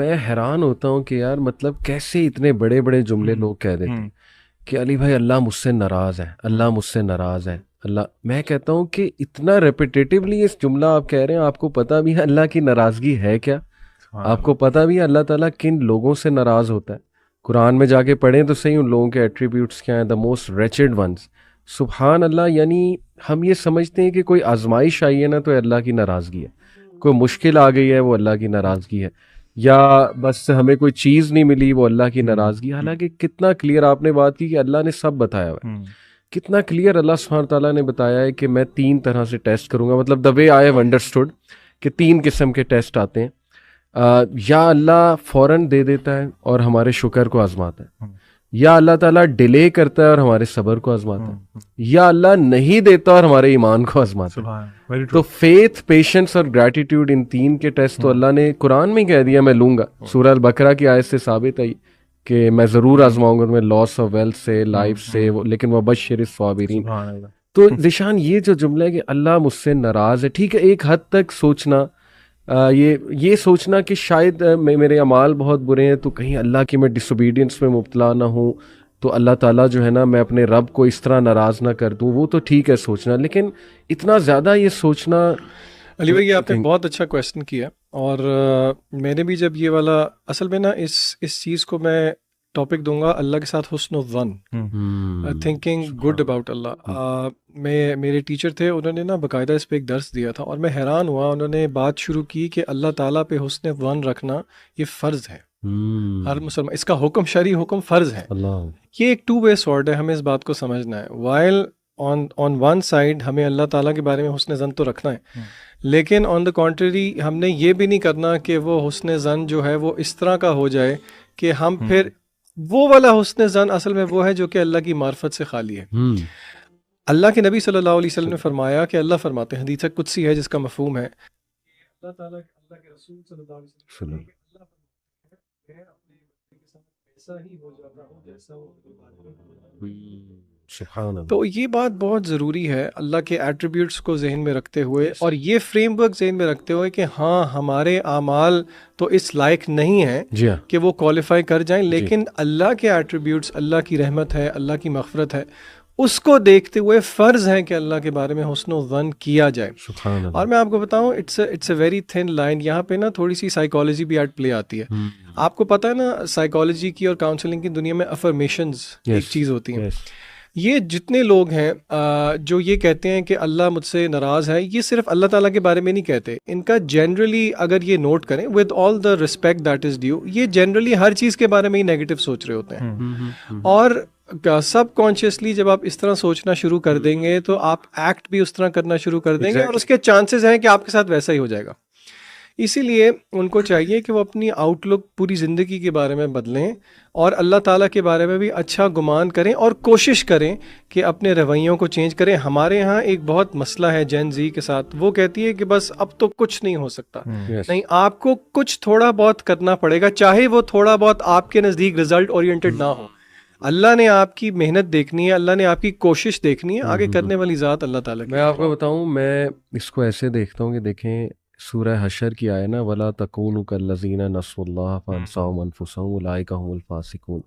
میں حیران ہوتا ہوں کہ یار مطلب کیسے اتنے بڑے بڑے جملے لوگ کہہ دیتے ہیں کہ علی بھائی اللہ مجھ سے ناراض ہے، اللہ مجھ سے ناراض ہے، اللہ. میں کہتا ہوں کہ اتنا ریپیٹیٹیولی اس جملہ آپ کہہ رہے ہیں، آپ کو پتہ بھی ہے اللہ کی ناراضگی ہے کیا؟ آپ کو پتہ بھی ہے اللہ تعالیٰ کن لوگوں سے ناراض ہوتا ہے؟ قرآن میں جا کے پڑھیں تو صحیح ان لوگوں کے ایٹریبیوٹس کیا ہیں، دا موسٹ ریچڈ ونس. سبحان اللہ. یعنی ہم یہ سمجھتے ہیں کہ کوئی آزمائش آئی ہے نا تو اللہ کی ناراضگی ہے، کوئی مشکل آ گئی ہے وہ اللہ کی ناراضگی ہے، یا بس ہمیں کوئی چیز نہیں ملی وہ اللہ کی ناراضگی. حالانکہ کتنا کلیئر آپ نے بات کی کہ اللہ نے سب بتایا ہوا ہے. کتنا کلیئر اللہ سبحانہ تعالیٰ نے بتایا ہے کہ میں 3 طرح سے ٹیسٹ کروں گا. مطلب دا وے آئی ہیو انڈرسٹوڈ کہ 3 قسم کے ٹیسٹ آتے ہیں. یا اللہ فوراً دے دیتا ہے اور ہمارے شکر کو آزماتا ہے، یا اللہ تعالیٰ ڈیلے کرتا ہے اور ہمارے صبر کو آزماتا ہے، یا اللہ نہیں دیتا اور ہمارے ایمان کو آزماتا ہے. تو فیتھ، پیشنس اور گریٹیٹیوڈ، ان 3 کے ٹیسٹ تو اللہ نے قرآن میں کہہ دیا میں لوں گا. سورہ البقرہ کی آیت سے ثابت ہے کہ میں ضرور آزماؤں گا تمہیں لاس آف ویلتھ سے، لائف سے، لیکن وبشر الصابرین. تو ذیشان یہ جو جملہ ہے کہ اللہ مجھ سے ناراض ہے، ٹھیک ہے ایک حد تک سوچنا، یہ سوچنا کہ شاید میرے اعمال بہت برے ہیں تو کہیں اللہ کی میں ڈس اوبیڈینس میں مبتلا نہ ہوں، تو اللہ تعالیٰ جو ہے نا میں اپنے رب کو اس طرح ناراض نہ کر دوں، وہ تو ٹھیک ہے سوچنا. لیکن اتنا زیادہ یہ سوچنا. علی بھائی آپ نے بہت اچھا کویسچن کیا، اور میں نے بھی جب یہ والا اصل میں نا اس چیز کو میں ٹاپک دوں گا اللہ کے ساتھ حسن الظن، تھنکنگ گڈ اباؤٹ اللہ. میرے ٹیچر تھے، انہوں نے نا باقاعدہ اس پہ ایک درس دیا تھا، اور میں حیران ہوا. انہوں نے بات شروع کی کہ اللہ تعالیٰ پہ حسن ظن رکھنا یہ فرض ہے، ہر مسلمان اس کا حکم، شرعی حکم فرض ہے. یہ ایک 2 وے سورڈ ہے، ہمیں اس بات کو سمجھنا ہے. وائل آن ون سائڈ ہمیں اللہ تعالیٰ کے بارے میں حسن ظن تو رکھنا ہے، لیکن آن دا کانٹری ہم نے یہ بھی نہیں کرنا کہ وہ حسن ظن جو ہے وہ اس طرح کا ہو جائے کہ ہم پھر وہ والا حسن ظن اصل میں وہ ہے جو کہ اللہ کی معرفت سے خالی ہے. اللہ کے نبی صلی اللہ علیہ وسلم نے فرمایا کہ اللہ فرماتے ہیں، حدیث قدسی ہے جس کا مفہوم ہے، اللہ تعالیٰ اللہ کے رسول صلی اللہ علیہ وسلم کہ اللہ فرماتے ہیں اپنے بندے کے ساتھ ایسا ہی ہو جاتا ہوں جیسا وہ. تو یہ بات بہت ضروری ہے اللہ کے ایٹریبیوٹس کو ذہن میں رکھتے ہوئے، اور یہ فریم ورک ذہن میں رکھتے ہوئے کہ ہاں ہمارے اعمال تو اس لائق نہیں ہیں کہ وہ کوالیفائی کر جائیں، لیکن اللہ کے ایٹریبیوٹس، اللہ کی رحمت ہے، اللہ کی مغفرت ہے، اس کو دیکھتے ہوئے فرض ہے کہ اللہ کے بارے میں حسن و ظن کیا جائے. اور میں آپ کو بتاؤں it's a very thin line. یہاں پہ نا تھوڑی سی سائیکالوجی بھی ایٹ پلے آتی ہے. آپ کو پتہ ہے نا سائیکالوجی کی اور کاؤنسلنگ کی دنیا میں افرمیشنز ایک چیز ہوتی ہیں. یہ جتنے لوگ ہیں جو یہ کہتے ہیں کہ اللہ مجھ سے ناراض ہے، یہ صرف اللہ تعالیٰ کے بارے میں نہیں کہتے. ان کا جنرلی اگر یہ نوٹ کریں with all the respect that is due, یہ جنرلی ہر چیز کے بارے میں ہی نیگیٹو سوچ رہے ہوتے ہیں. اور سب کانشیسلی جب آپ اس طرح سوچنا شروع کر دیں گے تو آپ ایکٹ بھی اس طرح کرنا شروع کر دیں گے، اور اس کے چانسز ہیں کہ آپ کے ساتھ ویسا ہی ہو جائے گا. اسی لیے ان کو چاہیے کہ وہ اپنی آؤٹ لک پوری زندگی کے بارے میں بدلیں، اور اللہ تعالیٰ کے بارے میں بھی اچھا گمان کریں، اور کوشش کریں کہ اپنے رویوں کو چینج کریں. ہمارے ہاں ایک بہت مسئلہ ہے جین زی کے ساتھ، وہ کہتی ہے کہ بس اب تو کچھ نہیں ہو سکتا. نہیں، آپ کو کچھ تھوڑا بہت کرنا پڑے گا، چاہے وہ تھوڑا بہت آپ کے نزدیک رزلٹ اورینٹڈ نہ ہو. اللہ نے آپ کی محنت دیکھنی ہے، اللہ نے آپ کی کوشش دیکھنی ہے، آگے کرنے والی ذات اللہ تعالیٰ کی. میں آپ کو بتاؤں، میں اس کو ایسے دیکھتا ہوں کہ دیکھیں سورہ حشر کی آئے نا، وَلَا تَكُونُوا كَالَّذِينَ نَسُوا اللَّهَ فَأَنسَاهُمْ أَنفُسَهُمْ أُولَٰئِكَ هُمُ الْفَاسِقُونَ.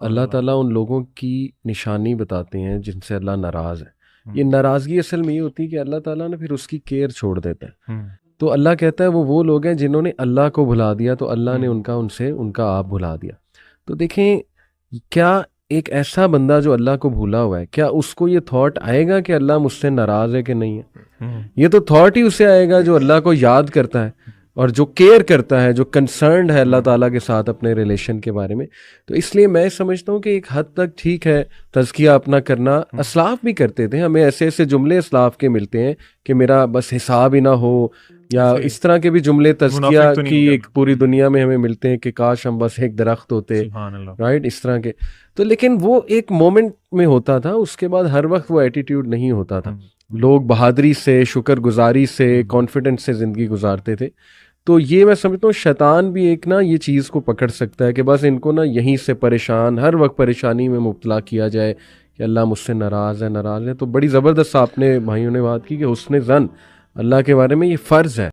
اللہ تعالیٰ ان لوگوں کی نشانی بتاتے ہیں جن سے اللہ ناراض ہے. یہ ناراضگی اصل میں یہ ہوتی ہے کہ اللہ تعالیٰ نے پھر اس کی کیئر چھوڑ دیتا ہے. تو اللہ کہتا ہے وہ لوگ ہیں جنہوں نے اللہ کو بھلا دیا، تو اللہ نے ان کا آپ بھلا دیا. تو دیکھیں کیا ایک ایسا بندہ جو اللہ کو بھولا ہوا ہے، کیا اس کو یہ تھاٹ آئے گا کہ اللہ مجھ سے ناراض ہے کہ نہیں ہے؟ یہ تو تھاٹ ہی اسے آئے گا جو اللہ کو یاد کرتا ہے اور جو کیئر کرتا ہے، جو کنسرنڈ ہے اللہ تعالیٰ کے ساتھ اپنے ریلیشن کے بارے میں. تو اس لیے میں سمجھتا ہوں کہ ایک حد تک ٹھیک ہے تزکیہ اپنا کرنا. اسلاف بھی کرتے تھے، ہمیں ایسے ایسے جملے اسلاف کے ملتے ہیں کہ میرا بس حساب ہی نہ ہو، یا اس طرح کے بھی جملے تزکیہ کی ایک پوری دنیا میں ہمیں ملتے ہیں کہ کاش ہم بس ایک درخت ہوتے، رائٹ، اس طرح کے. تو لیکن وہ ایک مومنٹ میں ہوتا تھا، اس کے بعد ہر وقت وہ ایٹیٹیوڈ نہیں ہوتا تھا. لوگ بہادری سے، شکر گزاری سے، کانفیڈنس سے زندگی گزارتے تھے. تو یہ میں سمجھتا ہوں شیطان بھی ایک نا یہ چیز کو پکڑ سکتا ہے کہ بس ان کو نا یہیں سے پریشان، ہر وقت پریشانی میں مبتلا کیا جائے کہ اللہ مجھ سے ناراض ہے. تو بڑی زبردست آپ نے بھائیوں نے بات کی کہ حسن ظن اللہ کے بارے میں یہ فرض ہے.